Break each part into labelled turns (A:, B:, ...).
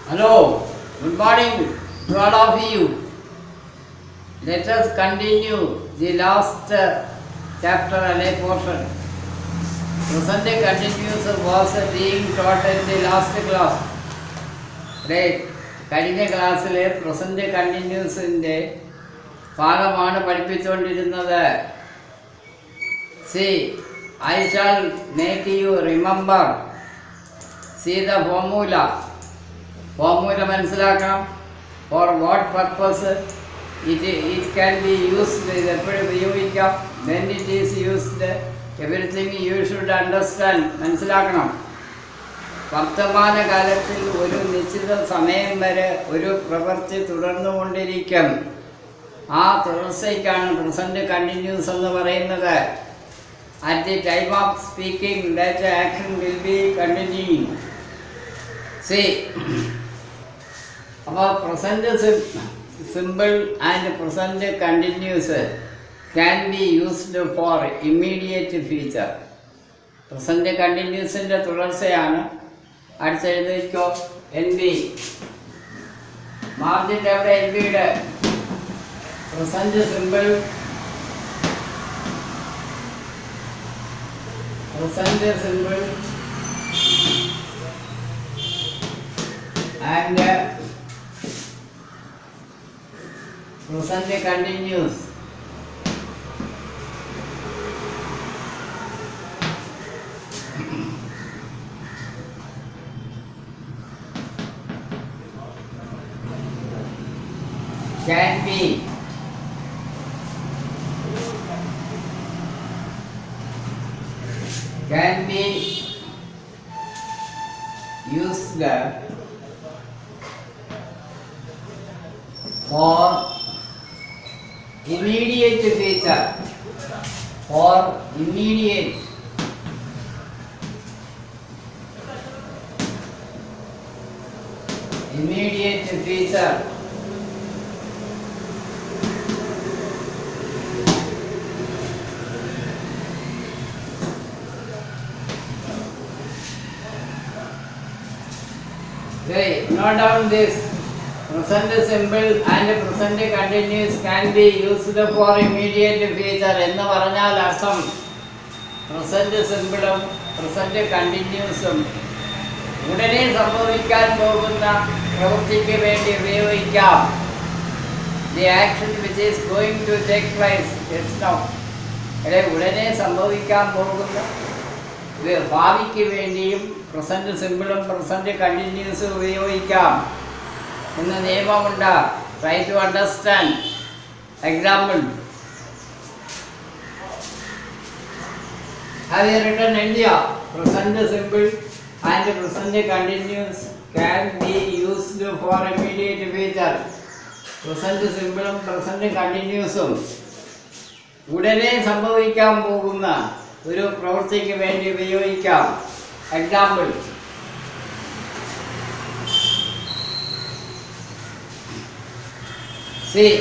A: Hello, good morning to all of you. Let us continue the last chapter and portion. Present continuous was being taught in the last class. Right. കഴിഞ്ഞ ക്ലാസ്സിലെ present കണ്ടിന്യൂസിൻ്റെ ഭാഗമാണ് പഠിപ്പിച്ചുകൊണ്ടിരുന്നത്. See, I shall make you remember. See the formula. Formula മനസ്സിലാക്കണം. For what purpose it can be used. ഇത് എപ്പോഴും ഉപയോഗിക്കാം. When it is used, everything you should understand. മനസ്സിലാക്കണം. വർത്തമാനകാലത്തിൽ ഒരു നിശ്ചിത സമയം വരെ ഒരു പ്രവൃത്തി തുടർന്നുകൊണ്ടിരിക്കും. ആ തുടർച്ചയ്ക്കാണ് പ്രസന്റ് കണ്ടിന്യൂസ് എന്ന് പറയുന്നത്. At the time of speaking, that action will be continuing. See, our present simple and present continuous can be used for immediate future. Present continuousന്റെ തുടർച്ചയാണ്. അടുത്ത എഴുതിക്കോ എൻ ബി മാർജിൻ്റെ അവിടെ എൻ ബിയുടെ present simple and present continuous. Can be used for immediate future. For immediate future. Okay, note down this. Present simple and present continuous can be used for immediate future. എന്ന് പറഞ്ഞാൽ അർത്ഥം present സിമ്പിളും present കണ്ടിന്യൂസും ഉടനെ സംഭവിക്കാൻ പോകുന്ന പ്രവൃത്തിക്ക് വേണ്ടി ഉപയോഗിക്കാം. The action which is going to take place just now. ഉടനെ സംഭവിക്കാൻ പോകുന്ന ഭാവിക്ക് വേണ്ടിയും പ്രസന്റ് സിമ്പിളും പ്രസന്റ് കണ്ടിന്യൂസും ഉപയോഗിക്കാം എന്ന നിയമമുണ്ട്. Try to understand. Example have you written എഴുതിയ present simple and present continuous can be used for immediate future. Present സിമ്പിളും പ്രസന്റ് കണ്ടിന്യൂസും ഉടനെ സംഭവിക്കാൻ പോകുന്ന ഒരു പ്രവൃത്തിക്ക് വേണ്ടി ഉപയോഗിക്കാം. Example See,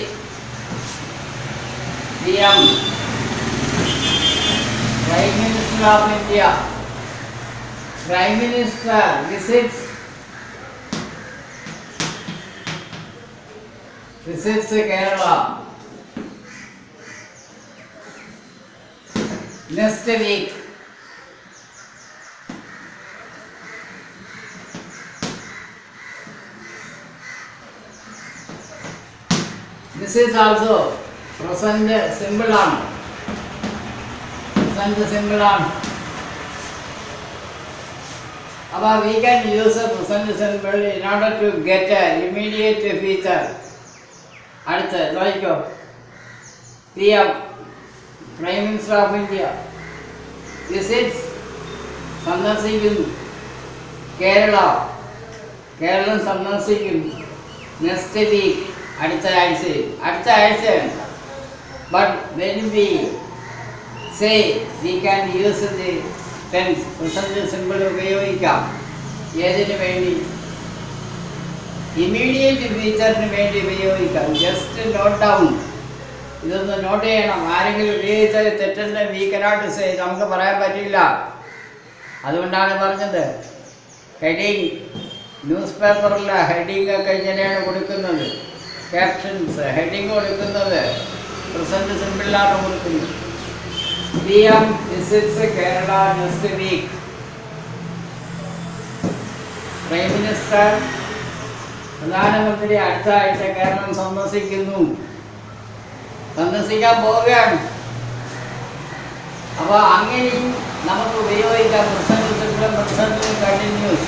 A: PM Prime Minister of India. Prime Minister visits Kerala next week. This is also present simple on. But we can use a present simple in order to get an immediate future. അടുത്ത നോക്കിക്കോ. PM Prime Minister of India visits സന്ദർശിക്കുന്നു കേരളം സന്ദർശിക്കുന്നു. Next week അടുത്ത ആഴ്ചയാണ്. But when we say we can use the tense present simple ഉപയോഗിക്കാം. ഏതിനു വേണ്ടി? Immediate ഫ്യൂച്ചറിന് വേണ്ടി ഉപയോഗിക്കാം. Just note down. ഇതൊന്ന് നോട്ട് ചെയ്യണം. ആരെങ്കിലും ഉപയോഗിച്ചാൽ തെറ്റെന്ന് വി കനോട്ട് സേ, നമുക്ക് പറയാൻ പറ്റില്ല. അതുകൊണ്ടാണ് പറഞ്ഞത് ഹെഡിങ് ന്യൂസ് പേപ്പറിലെ ഹെഡിങ് ഒക്കെ ഇങ്ങനെയാണ് കൊടുക്കുന്നത്. ക്യാപ്ഷൻസ് ഹെഡിങ് കൊടുക്കുന്നത് പ്രസന്റ് സിമ്പിളിലാണ് കൊടുക്കുന്നത്. PM visits Kerala next week. Prime minister പ്രധാനമന്ത്രി അടുത്ത ആഴ്ച കേരളം സന്ദർശിക്കാൻ പോവുകയാണ്. അപ്പോൾ അങ്ങനെയും നമുക്ക് ഉപയോഗിക്കാം പ്രസന്റ് സിമ്പിളും പ്രസന്റ് കണ്ടിന്യൂസ്.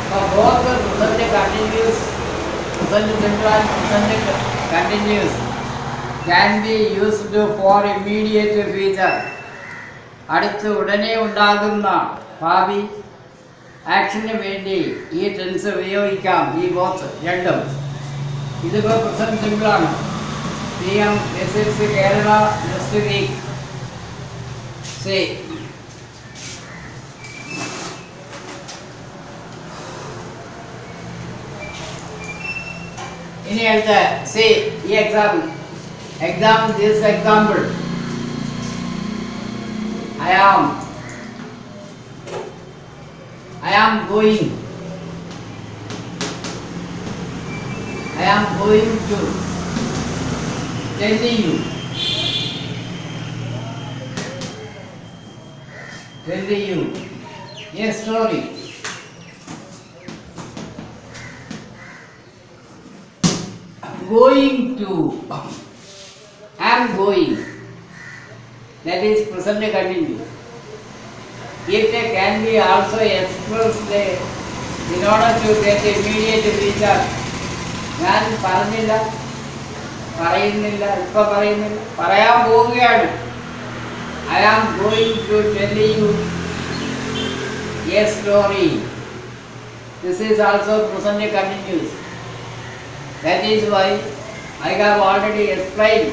A: അപ്പോൾ both present continuous, present simple and present continuous can be used for immediate future. അടുത്ത് ഉടനെ ഉണ്ടാകുന്ന ഭാവി ആക്ഷന് വേണ്ടി ഈ ടെൻസ് ഉപയോഗിക്കാം. ഈ ബോത്ത് രണ്ടും. ഇതിപ്പോൾ പ്രസന്റ് സിമ്പിളാണ്. PM visits Kerala next week. ഇനി അടുത്ത ഈ this example. I am going to tell you a story. I am going. That is present continuous. It can be also expressed in order to get immediate future. ഞാൻ പറയുന്നില്ല, പറയാൻ പോവുകയാണ്. I am going to tell you a story. This is also present continuous. That is why I have already explained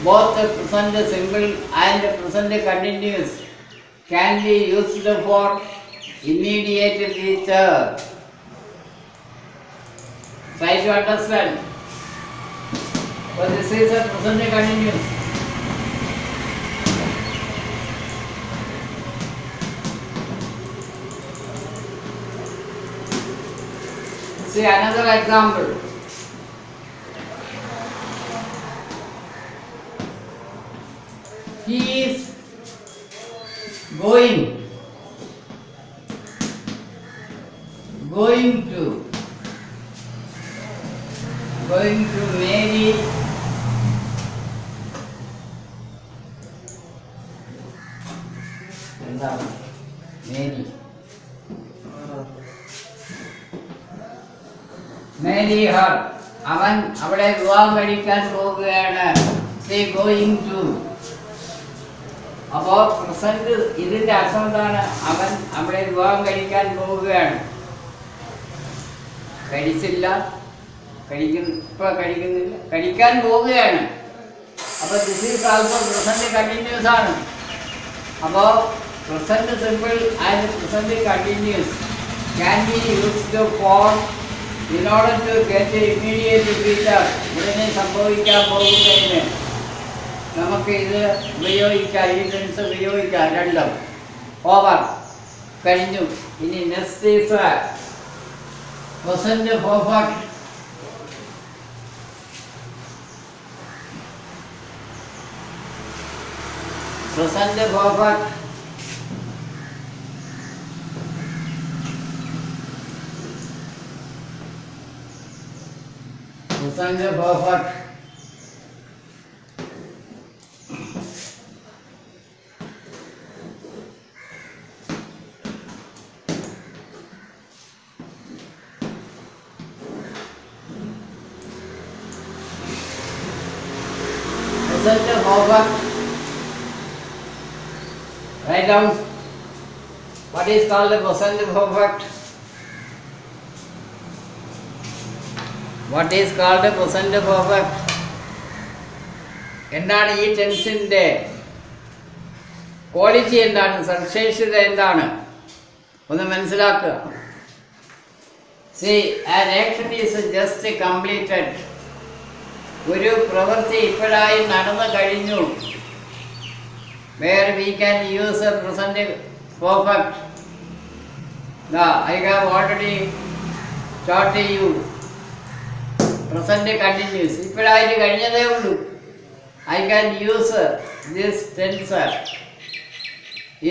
A: both the present simple and the present continuous can be used for immediate future. Try to understand. But this is a present continuous. See another example. He is going to marry her. അവൻ അവളെ വിവാഹം കഴിക്കാൻ പോവുകയാണ്. Say going to. അപ്പോൾ present ഇതിന്റെ അർത്ഥം എന്താണ്? അവൻ അവളെ വിവാഹം കഴിക്കാൻ പോവുകയാണ്. കഴിക്കുന്നില്ല, കഴിക്കാൻ പോവുകയാണ്. അപ്പോൾ this is also present continuous ആണ്. അപ്പോൾ present simple and present continuous can be used four in order to get immediate future. ഉടനെ സംഭവിക്കാൻ പോകുന്നതിന് നമുക്ക് ഇത് ഉപയോഗിക്കാം. ഈ ടെൻസ് ഉപയോഗിക്കാം. രണ്ടും ഓവർ കഴിഞ്ഞു. ഇനി next is present perfect. Present perfect. Present perfect. Present perfect. Write down what is called the present perfect. What is called the present perfect? എന്താണ് ഈ ടെൻസിന്റെ ക്വാളിറ്റി? എന്താണ് സവിശേഷത? എന്താണ് ഒന്ന് മനസ്സിലാക്കുക. See, an action is just completed. ഒരു പ്രവൃത്തി ഇപ്പോഴായി നടന്നു കഴിഞ്ഞു. Where we can use a present perfect. I have already taught you. Present continuous. ഇപ്പോഴായിട്ട് കഴിഞ്ഞതേ ഉള്ളൂ. I can use this tense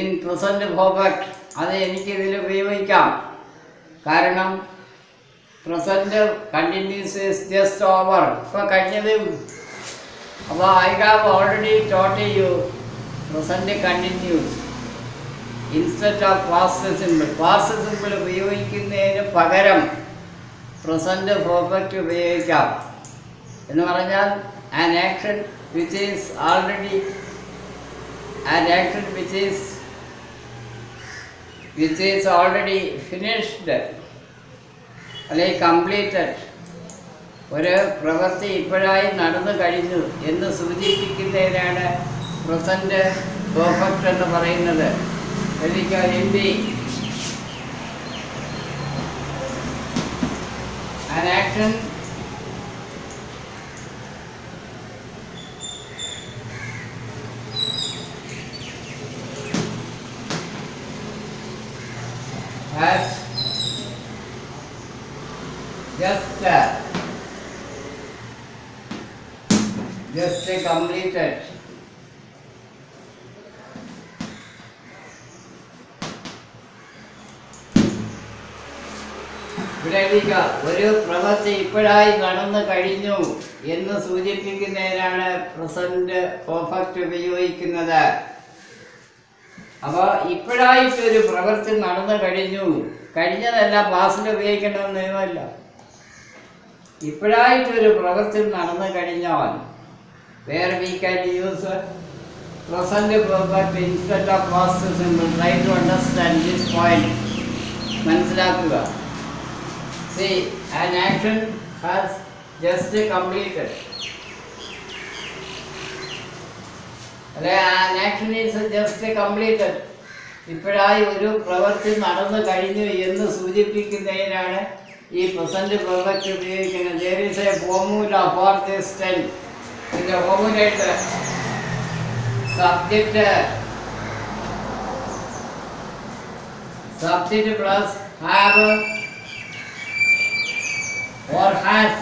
A: in present perfect. അത് എനിക്ക് ഇതിൽ ഉപയോഗിക്കാം. കാരണം present continuous is just over. ഇപ്പോൾ കഴിഞ്ഞതേ ഉള്ളൂ. അപ്പോൾ I have already taught you present continuous instead of past simple. Past simple ഉപയോഗിക്കുന്നതിന് പകരം present perfect ഉപയോഗിക്കാം. എന്ന് പറഞ്ഞാൽ an action which is already finished അല്ലെങ്കിൽ completed. ഒരു പ്രവൃത്തി ഇപ്പോഴായി നടന്നു കഴിഞ്ഞു എന്ന് സൂചിപ്പിക്കുന്നതിനാണ് പ്രസന്റ് പെർഫെക്റ്റ് എന്ന് പറയുന്നത്. Hindi an action has just completed. ഒരു പ്രവൃത്തി ഇപ്പോഴായി നടന്നു കഴിഞ്ഞു എന്ന് സൂചിപ്പിക്കുന്നതിനാണ് പ്രസന്റ് പെർഫെക്റ്റ് ഉപയോഗിക്കുന്നത്. അപ്പോൾ ഇപ്പോഴായിട്ടൊരു പ്രവൃത്തി നടന്നു കഴിഞ്ഞു, കഴിഞ്ഞതല്ല പാസ്റ്റിൽ ഉപയോഗിക്കേണ്ടെന്ന് നിയമമല്ല. ഇപ്പോഴായിട്ടൊരു പ്രവൃത്തി നടന്നു കഴിഞ്ഞാൽ where we can use present perfect instead of past simple. Try to understand this point. മനസ്സിലാക്കുക. See, an action has just completed. An action is just completed. ഇപ്പോഴായി ഒരു പ്രവൃത്തി നടന്നു കഴിഞ്ഞു എന്ന് സൂചിപ്പിക്കുന്നതിനാണ് ഈ പ്രസന്റ് പെർഫെക്റ്റ് ഉപയോഗിക്കുന്നത്. There is a formula for this tense. ഇതിന്റെ ഫോർമുലയുടെ subject plus have or has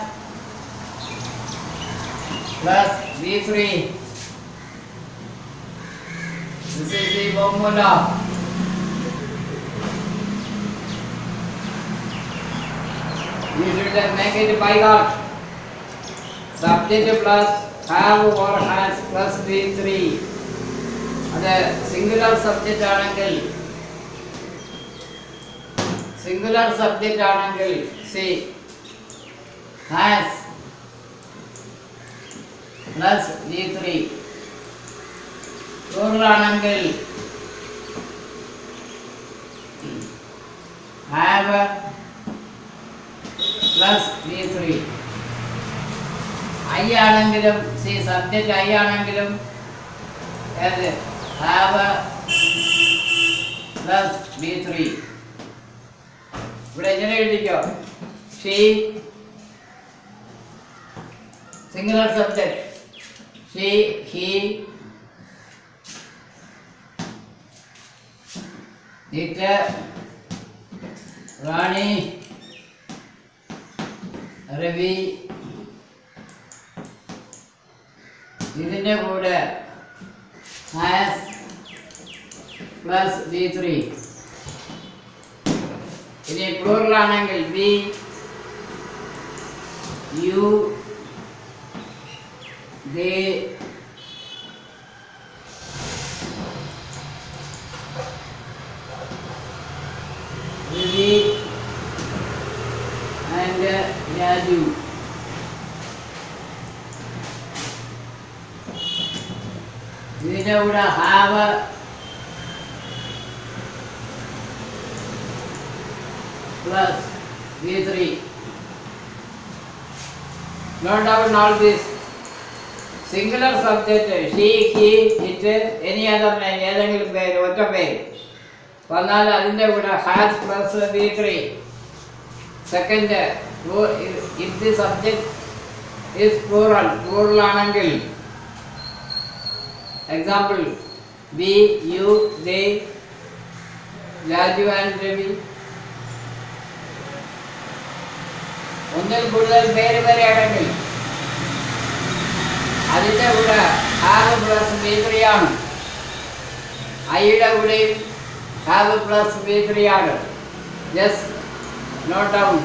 A: plus V3. This is the formula. You should make it by heart. Subject plus have or has plus V3. അത് singular subject ആണെങ്കിൽ C has plus V3. plural ആണെങ്കിൽ have plus V3. I ആണെങ്കിലും C subject I ആണെങ്കിലും have plus V3. ഇവിടെ എങ്ങനെ എഴുതിക്കോ? she singular subject, she, he, it, Rani, Ravi. ഇതിന്റെ കൂടെ has plus V3. ഇനി പ്ലൂറൽ ആണെങ്കിൽ we, you, they, Vivi and Yaju. ഇതിന്റെ കൂടെ have plus V3. Note down all this. Singular subject she, he, it, any other name, ഏതെങ്കിലും പേര്, ഒറ്റ പേര് വന്നാൽ അതിൻ്റെ കൂടെ has plus V3. Second, if the subject is plural ആണെങ്കിൽ example we, you, they, Raju and Ravi. ഒന്നിൽ കൂടുതൽ പേര് വരെയാണെങ്കിൽ അതിൻ്റെ കൂടെ ഹാവ് പ്ലസ് ബി ത്രീ ആണ്. ഐയുടെ കൂടെയും ഹാവ് പ്ലസ് ബി ത്രീ ആണ്. Just note down.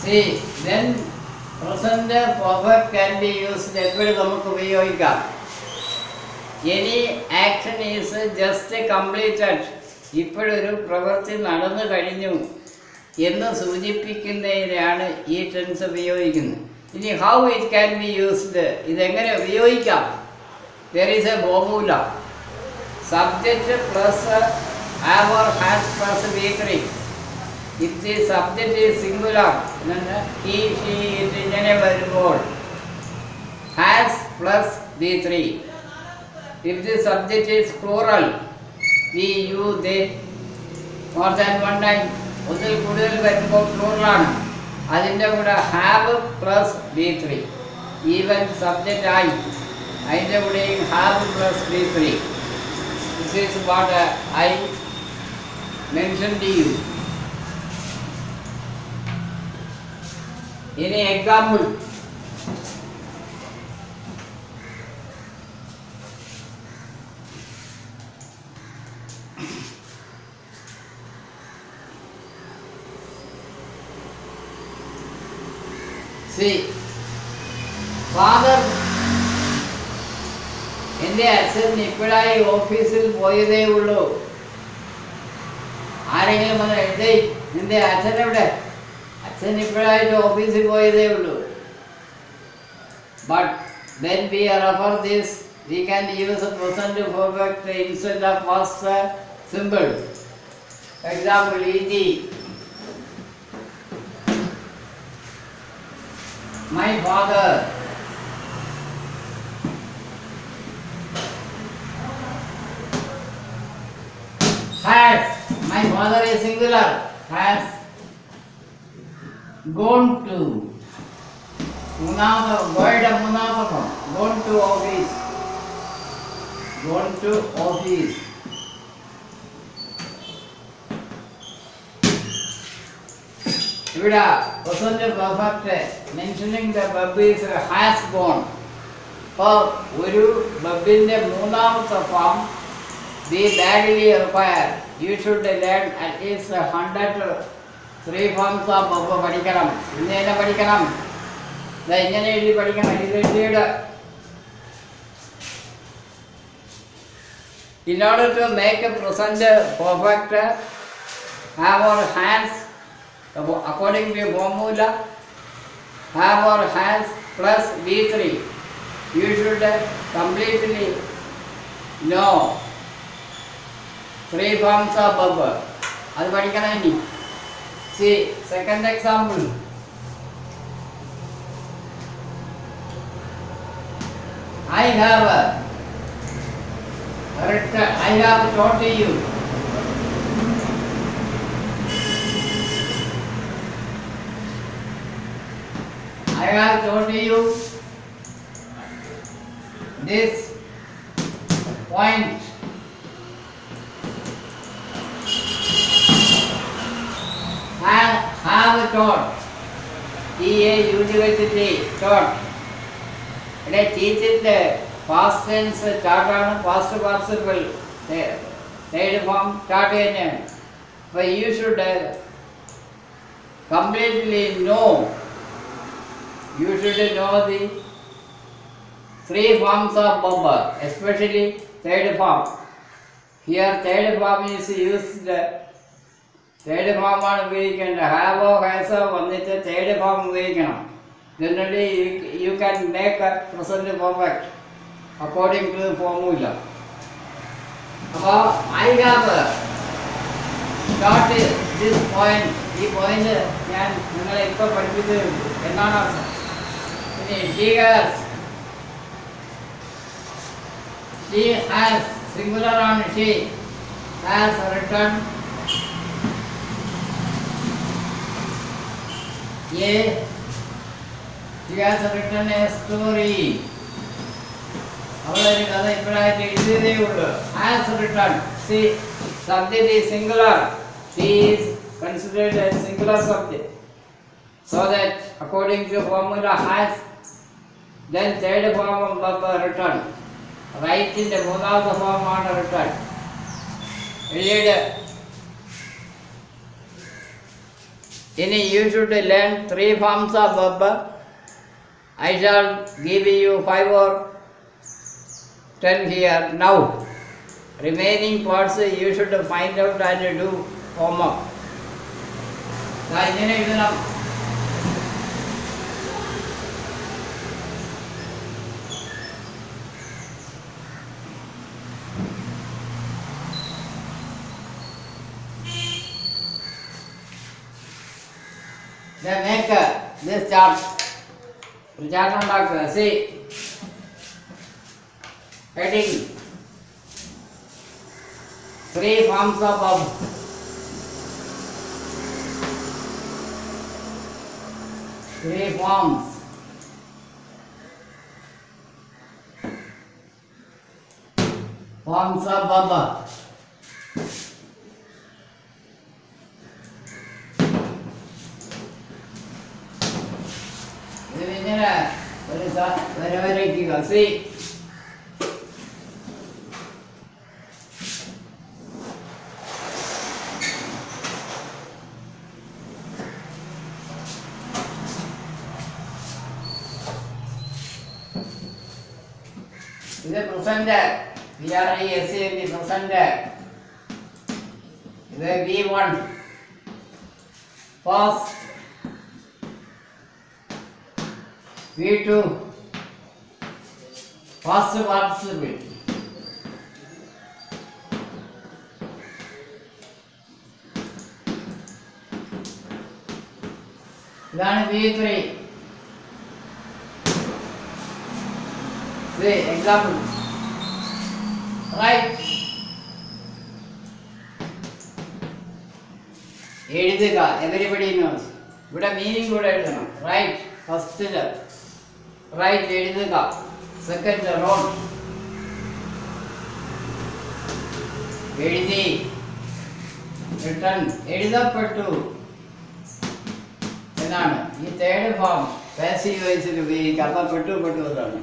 A: See, then present perfect can be used എപ്പോഴും നമുക്ക് ഉപയോഗിക്കാം. Any action is just completed. ഇപ്പോഴൊരു പ്രവൃത്തി നടന്നു കഴിഞ്ഞു എന്ന് സൂചിപ്പിക്കുന്നതിനാണ് ഈ ടെൻസ് ഉപയോഗിക്കുന്നത്. ഇനി how it can be used, ഇതെങ്ങനെ ഉപയോഗിക്കാം? There is A formula. Subject plus have or has plus B three. If the subject is singular, then he, she, it ഇങ്ങനെ വരുമ്പോൾ has plus B3. If the subject is plural, we, you, they, more than one time, ഒന്നിൽ കൂടുതൽ വരുമ്പോൾ plural ആണ്. അതിൻ്റെ കൂടെ have plus B3. Even subject I, അതിൻ്റെ കൂടെയും have plus B3. This is what I mentioned to you. Any example? See, father എൻ്റെ അച്ഛൻ ഇപ്പോഴായി ഓഫീസിൽ പോയതേ ഉള്ളൂ. ആരെങ്കിലും വന്ന് എഴുതി നിന്റെ അച്ഛൻ എവിടെ? അച്ഛൻ ഇപ്പോഴായിട്ട് ഓഫീസിൽ പോയതേ ഉള്ളൂ. But when we refer this, we can use the present perfect instead of past simple. Example, e.g. My father has, my father is singular, has gone to, മൂന്നാമത്തെ form, gone to office, gone to office. ഇവിടെ present perfect mentioning the verb is has gone. അപ്പോൾ ഒരു verb-ന്റെ മൂന്നാമത്തെ form we badly require. You should learn at least 103 forms of verb പഠിക്കണം. ഇങ്ങനെ പഠിക്കണം, ഇങ്ങനെ എഴുതി പഠിക്കണം. ഇത് എഴുതിയുടെ in order to make a present perfect, have or has, according to formula, have or has plus B3, you should completely know 3 forms of verb. അത് പഠിക്കണം ഇനി. See, second example. I have taught you. I have taught you this point. Have taught. T-A-U-G-H-T, taught. ടീച്ചിൻ്റെ past tense സ്റ്റാർട്ടാണ്, past participle third form start തന്നെയാണ്. അപ്പോൾ you should completely know, you should know the 3 forms of verb, especially third form. Here third form is used. Third ഫോമാണ് ഉപയോഗിക്കേണ്ടത്. ഹാവോ ഹാസോ വന്നിട്ട് third form ഉപയോഗിക്കണം. Generally, you can make a present perfect according to the formula. അപ്പോൾ I have taught this point. ഈ point ഞാൻ നിങ്ങളെ ഇപ്പോൾ പഠിപ്പിച്ചത് എന്നാണ് അർത്ഥം. ഇനി she has singular ആണ്. she has written a She has written a story. അവളൊരു കഥ ഇപ്പോഴായിട്ട് എഴുതിയതേ ഉള്ളൂ. Has written. See, subject is singular. She is considered a singular subject. So that according to formula has, then third form of verb written. Right in the മൂന്നാമത്തെ form ആണ് written. എഴുതിയത്. ഇനി you should learn 3 forms of verb. I shall give you 5 or 10 here now. Remaining parts you should find out and do homework. ഇങ്ങനെ എഴുതണം. Then make this chart. ഒരു chart ഉണ്ടാക്കുക. See, heading 3 forms of verb. Three forms. Forms of verb. ഇതിങ്ങനെ ഒരു വരവരയ്ക്കുക. See, ഇത് present. PRESENT present. ഇത് V1 past. V2 past participle. ഇതാണ് V3. See, example. Right. എഴുതുക. Everybody knows. ഇവിടെ മീനിങ് കൂടെ എഴുതണം. Right. First right എഴുതുക. Second wrote. എഴുതി. Written എഴുതപ്പെട്ടു എന്നാണ്. ഈ തേർഡ് ഫോം പാസീവ് വോയിസിൽ ഉപയോഗിക്കുക. അപ്പം പെട്ടു അതാണ്.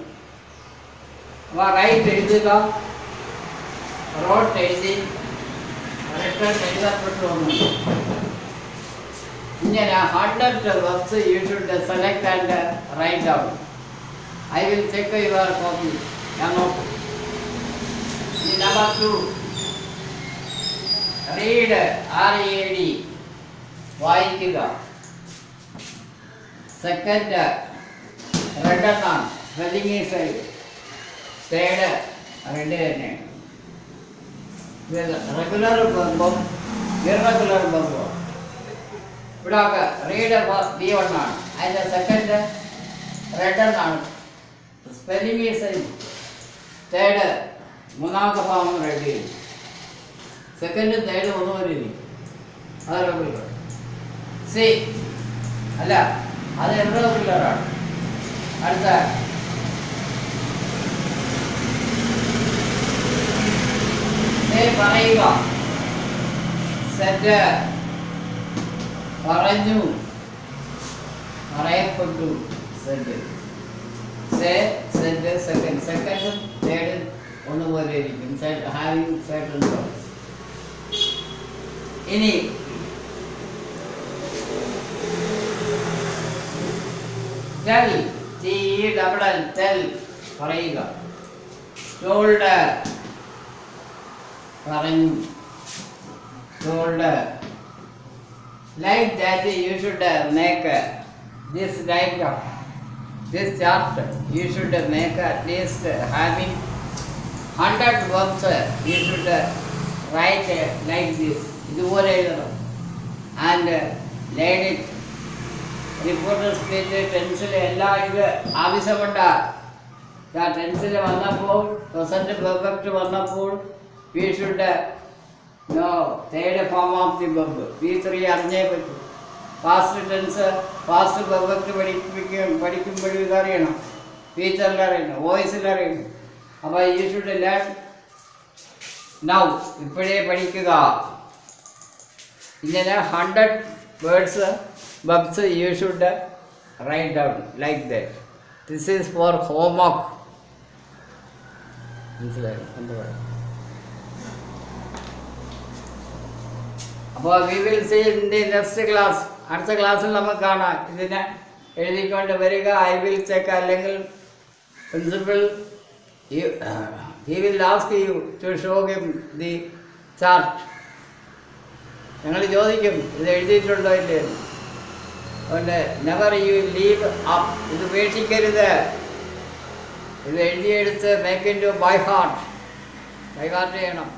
A: അപ്പോൾ റൈറ്റ് എഴുതുക, റോട്ട് എഴുതി, റിട്ടേൺ എഴുതപ്പെട്ടു വന്നു. ഇങ്ങനെ 100 verbs you should select and write down. I will check your copy. Number 2, read. READ വായിക്കുക. Second, written on. Spelling is third, രണ്ട് തന്നെ. റെഗുലർ ബർബും ഇറഗുലർ ബർബും. ഇവിടെ റീഡ് B1 ആണ്. അതിൻ്റെ സെക്കൻഡ് റിട്ടൺ ആണ്. സ്പെല്ലിംഗ് ഈസ് തേർഡ്, മൂന്നാമത്തെ ഫോം റെഡി ചെയ്യും. സെക്കൻഡ് തേർഡ് ഒന്നും വരും. അത് റെഗുലർ. സി അല്ല, അത് ഇറഗുലറാണ്. അടുത്ത പറയുക. സെറ്റ് പറഞ്ഞു, പറയപ്പെട്ടു. സെറ്റ് സെറ്റ് സെക്കൻഡ് സെക്കൻഡും തേർഡും ഒന്നുപോലെ ഇരിക്കും. Having certain songs. ഇനി ടെൽ, TELL, ടെൽ പറയുക. ടോൾഡ് പറഞ്ഞു, told. Like that you should make this diagram, this chart. You should make at least having 100 verbs. You should write like this. ഇതുപോലെ എഴുതണം. And learn it. Reporter speech, ടെൻസിൽ എല്ലാം ഇത് ആവശ്യമുണ്ട്. ടെൻസിൽ വന്നപ്പോൾ, പ്രസന്റ് പെർഫെക്റ്റ് വന്നപ്പോൾ we should know third form of the verb. V3 അറിഞ്ഞേ പറ്റൂ. പാസ്റ്റ് ടെൻസ് പാസ്റ്റ് പെർഫെക്റ്റ് പഠിക്കുമ്പോഴും ഇതറിയണം, ഫ്യൂച്ചറിൽ അറിയണം, വോയിസിൽ അറിയണം. അപ്പോൾ യു ഷുഡ് ലേൺ നൗ, ഇപ്പോഴേ പഠിക്കുക. ഇങ്ങനെ 100 words verbs you should write down like that. This is for homework. മനസ്സിലായോ? എന്ത് പറയാം? അപ്പോൾ we will see in the next class. അടുത്ത ക്ലാസ്സിൽ നമുക്ക് കാണാം. ഇതിനെ എഴുതിക്കൊണ്ട് വരിക. ഐ വിൽ ചെക്ക്, അല്ലെങ്കിൽ principal he will ask you to show him the chart. ഞങ്ങൾ ചോദിക്കും ഇത് എഴുതിയിട്ടുണ്ടോ ഇല്ലേ. അതുകൊണ്ട് നെവർ യു ലീവ് അപ്പ്, ഇത് ഉപേക്ഷിക്കരുത്. ഇത് എഴുതിയെടുത്ത് make in to by heart ചെയ്യണം.